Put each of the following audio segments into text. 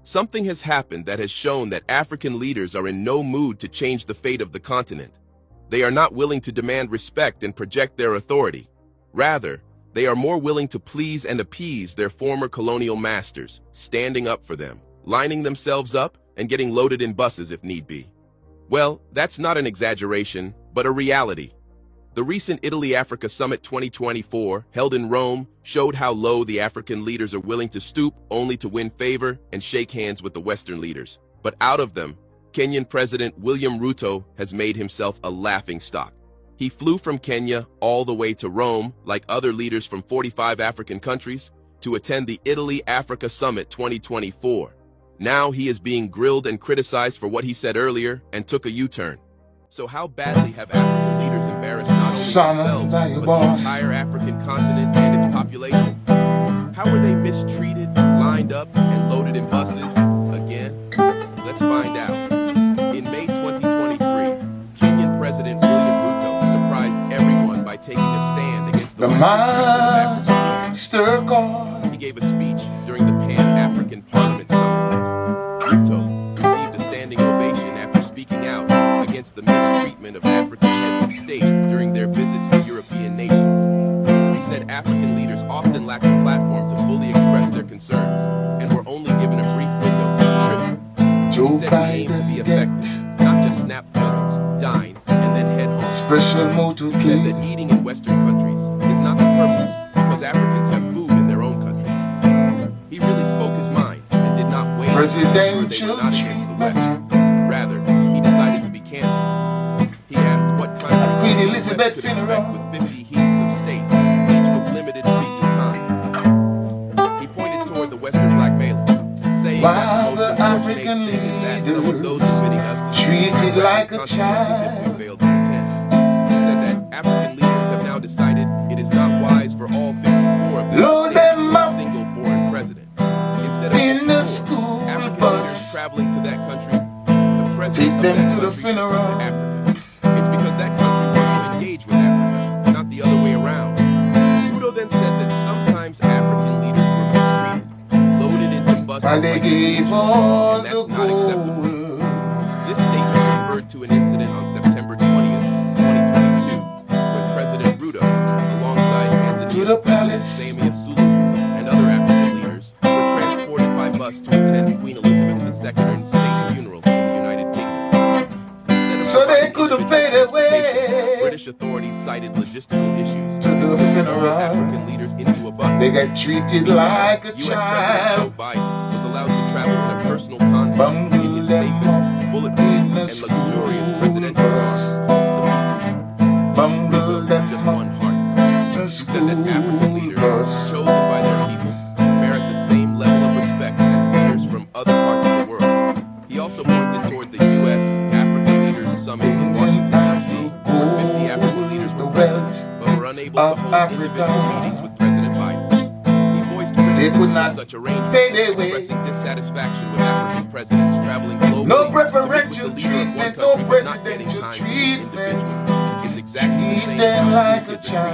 Something has happened that has shown that African leaders are in no mood to change the fate of the continent. They are not willing to demand respect and project their authority. Rather, they are more willing to please and appease their former colonial masters, standing up for them, lining themselves up, and getting loaded in buses if need be. Well, that's not an exaggeration, but a reality. The recent Italy-Africa Summit 2024, held in Rome, showed how low the African leaders are willing to stoop only to win favor and shake hands with the Western leaders. But out of them, Kenyan President William Ruto has made himself a laughingstock. He flew from Kenya all the way to Rome, like other leaders from 45 African countries, to attend the Italy-Africa Summit 2024. Now he is being grilled and criticized for what he said earlier and took a U-turn. So how badly have African leaders embarrassed not only themselves, but the entire African continent and its population? How were they mistreated, lined up, and loaded in buses? Again? Let's find out. In May 2023, Kenyan President William Ruto surprised everyone by taking a stand against the Western treatment of African leaders. He gave a speech during the Pan-African Parliament Summit. Ruto received a standing ovation after speaking out against the mistreatment of African heads of state during their visits to European nations. He said African leaders often lack a platform to fully express their concerns and were only given a brief window to contribute. He said he aimed to be effective, not just snap photos, dine, and then head home. He said that eating in Western countries is not the purpose because Africans have food in their own countries. He really spoke his mind and did not wait to ensure they were not against the West. Rather, he decided to be candid. He asked what countries the West could expect with 50 heads of state, each with limited speaking time. He pointed toward the Western blackmailing, saying that the most unfortunate thing is that some of those admitting us to treated like a child if we failed to attend. He said that African leaders have now decided it is not wise for all 54 of them to stand for a single foreign president. Instead of African leaders traveling to that country, the president of that country should come to Africa. It's because that country wants to engage with Africa, not the other way around. Ruto then said that sometimes African leaders were mistreated, loaded into buses like schools, and that's not acceptable. This statement referred to an incident on September 20th, 2022, when President Ruto, alongside Tanzania's President Samia Suluhu and other African leaders, were transported by bus to attend Queen Elizabeth II's state funeral in the United Kingdom. So they couldn't pay their way. British authorities cited logistical issues to the funeral. African leaders into a bus. They got treated like a child. US President Joe Biden was allowed to travel in a personal convoy in his safest, bulletproof, and luxurious presidential car called the Beast. Ruto just won hearts. He said that African leaders, chosen by their people, merit the same level of respect as leaders from other parts of the world. He also pointed toward the U.S.-Africa Leaders Summit in Washington, D.C., where 50 African leaders were present, but were unable to hold individual meetings with President Biden. He voiced criticism of such arrangements, expressing dissatisfaction with African presidents traveling globally to meet with the leader of one country but not getting time to meet individually. It's exactly the same as how school kids are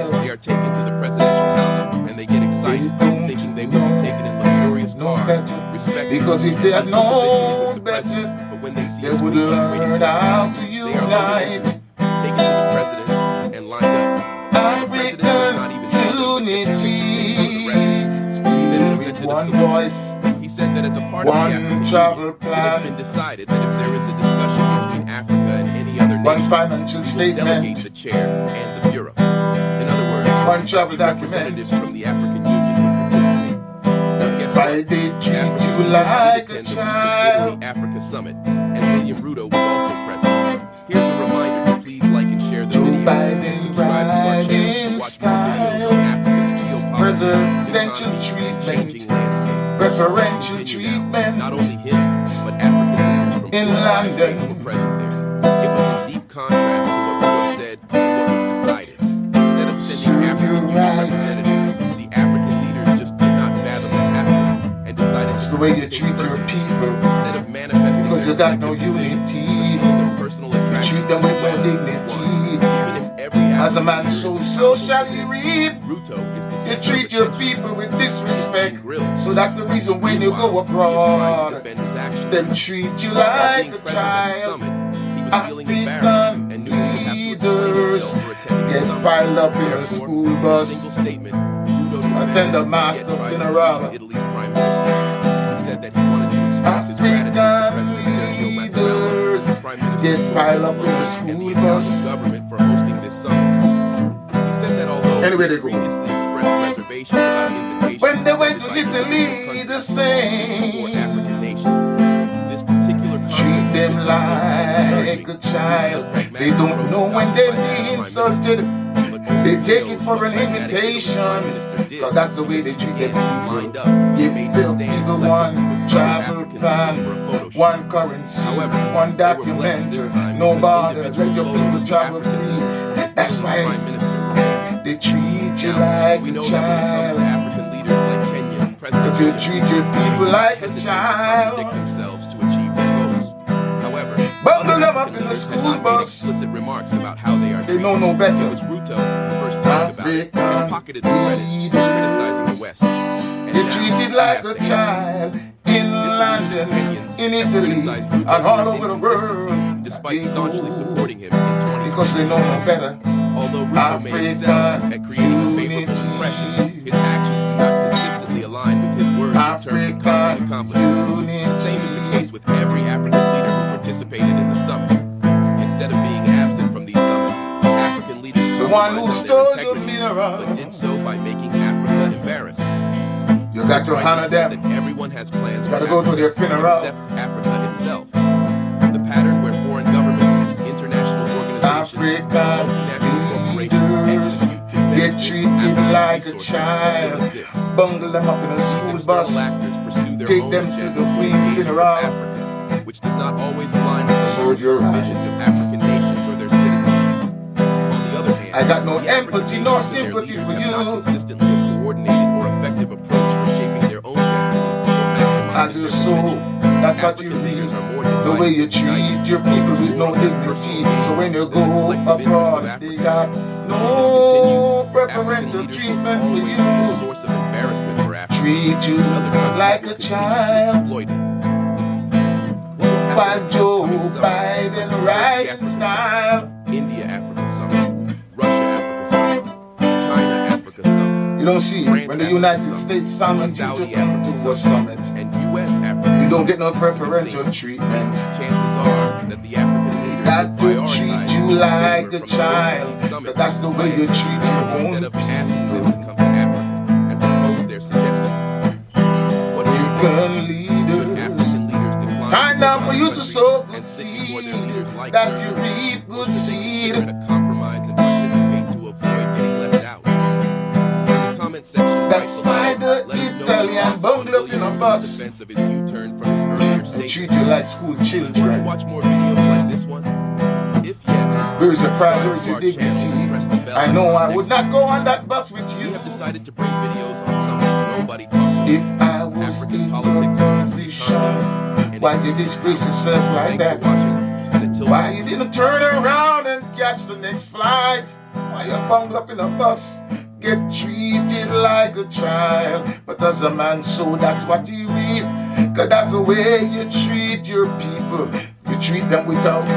treated. They are taken to the presidential house and they get excited, thinking they will be taken in luxurious cars, respected, because if they had known better, but when they see they would learn how to unite. Taken to the president and lined up. African unity. One voice. He said that as a part of the African Union, it has been decided that if there is a discussion between Africa and any other nation, financial statement, delegate the chair and the bureau. In other words, representatives from the African Union would participate. But guess what? Africa like attend the recent Italy-Africa Summit, and William Ruto was also present. Here's a reminder to please like and share the video, and subscribe to our channel to watch more videos on Africa's geopolitics, economy, and changing landscape. Preferential treatment. Not only him, but African leaders from 45 states were present there. It was in deep contrast to what Ruto said and what was decided. Instead of sending African Union representatives, the African leaders just could not fathom the happiness and decided to the way you treat your people. Instead of manifesting because you got no unity, their personal attraction treat them with no dignity. Even if every As a African man leader sows, is so accountable shall for he this. reap. Ruto is the You center treat of your attention. people with disrespect. Being grilled. So that's the reason when you go Meanwhile, he is trying to abroad, defend his actions. them treat you While like being a present at the child. summit, he was feeling embarrassed African and knew he would have to explain leaders himself for attending the get summit. piled up in a Therefore, school in a bus. single statement, Ruto Attend a demanded master he had tried to funeral. please Italy's prime minister. He said that he wanted to express his gratitude to African President Sergio Mattarella, leaders Prime Minister get Giorgia piled up in a Meloni, and school the bus. Italian government for hosting this summit. He said that although Anyway, he they go. previously expressed reservations about invitations When they went to extended by individual Italy, the countries same. for African nations, this particular Treat conference has them been distinct and like encouraging a due to the child. pragmatic They don't approach know when adopted they're by that being Prime insulted. Minister, but only They take reveals it for what an pragmatic Italy's invitation. Prime Minister did, Cause that's the way because they he treat was their again lined people. up, Give made to them stand people collectively one with other travel African plan, leaders for a photo shoot. one currency, However, one they were blessed this document. time No because bother, individual let your photos people of the travel African free. leaders and That's photos of the why Prime Minister were taken. they treat you Now, like we a know that when it comes child. to African leaders like Kenya, President Cause you William treat Ruto, your they people do not like a hesitate to child. contradict themselves to achieve their goals. However, Bundle other them up African in the leaders had school not made bus. explicit remarks about how they are They treated. know no It better. was Ruto who first talked about it and pocketed the credit for criticizing the West. And They now treat it he like has a to answer. child in Disillusioned London, Kenyans in have Italy, criticized and Ruto all for his over the inconsistency, world. despite They staunchly go supporting him in because they know 2022. no better. Although Ruto may excel African at creating a favorable impression, his actions do not consistently align with his words in terms of concrete accomplishments. The same is the case with every African leader who participated in the summit. Instead of being absent from these summits, African leaders The one who compromised on stole their your integrity, mineral. but did so by making Africa embarrassed. You got to Right, honor he said them. that everyone has plans You for gotta go to Africa, their funeral. except Africa itself. The pattern where foreign governments, international organizations, and multinational corporations execute to Get benefit treated African like a resources still child. exists. Bundle them up in a These school external bus. actors pursue their Take own them to the agendas when Queen's engaging with funeral. Africa, which does not always align with the Serve your long-term right. visions of African nations or their citizens. On the other hand, I got no the African empathy nations nor and their sympathy leaders for have not you. consistently a coordinated or effective approach for shaping their own destiny or maximizing As you their sow, potential. that's what you African reap. leaders are more The way you divided than united, treat your people focused with no more on their dignity. personal So when gains you than the go collective interest of abroad, they Africa. got If this no continues, African preferential leaders will treatment for always be a you. source of embarrassment for Africa. Treat you And other countries like will a continue to child. exploit it. What will happen While at the Joe upcoming summits like Biden Turkey riding Africa style. Summit, India Africa Summit, Russia Africa Summit, China Africa Summit, You don't see France when the Africa United Summit, States summons you to Saudi come Africa to a summit. and US Africa You don't get no Summit is to be preferential seen. treatment. Chances are that the African leaders Got will to prioritize treat you winning like favor a from the host of child. these summits That's the by way you attending treat them your instead own of asking them to people. come to Africa and propose their suggestions. What do you think? African Should leaders. African leaders decline Time to go now to for other you to countries sow good and sit before their seed, leaders like that you servants? reap Or good should they seed. consider it a compromise and participate to avoid getting left out? In the comment section right That's why below, the let us know your Italian thoughts on bundle up in William a Ruto's bus. defense of his U-turn from his earlier They statement. treat you like school Do you want to children. watch more videos like this one? If yes, Where is your pride? Where subscribe is to your our channel dignity? and press the bell I know icon I would next not go on that bus with We you have decided to bring videos on something nobody talks about. if I was African in politics, your position. economy, and Why you increasing disgrace power. yourself like Thanks for that? watching, and until Why next you didn't turn around and catch the next flight? Why you bungled up in a bus? Get treated like a child. But as a man sow, that's what he reap. Cause that's the way you treat your people. You treat them without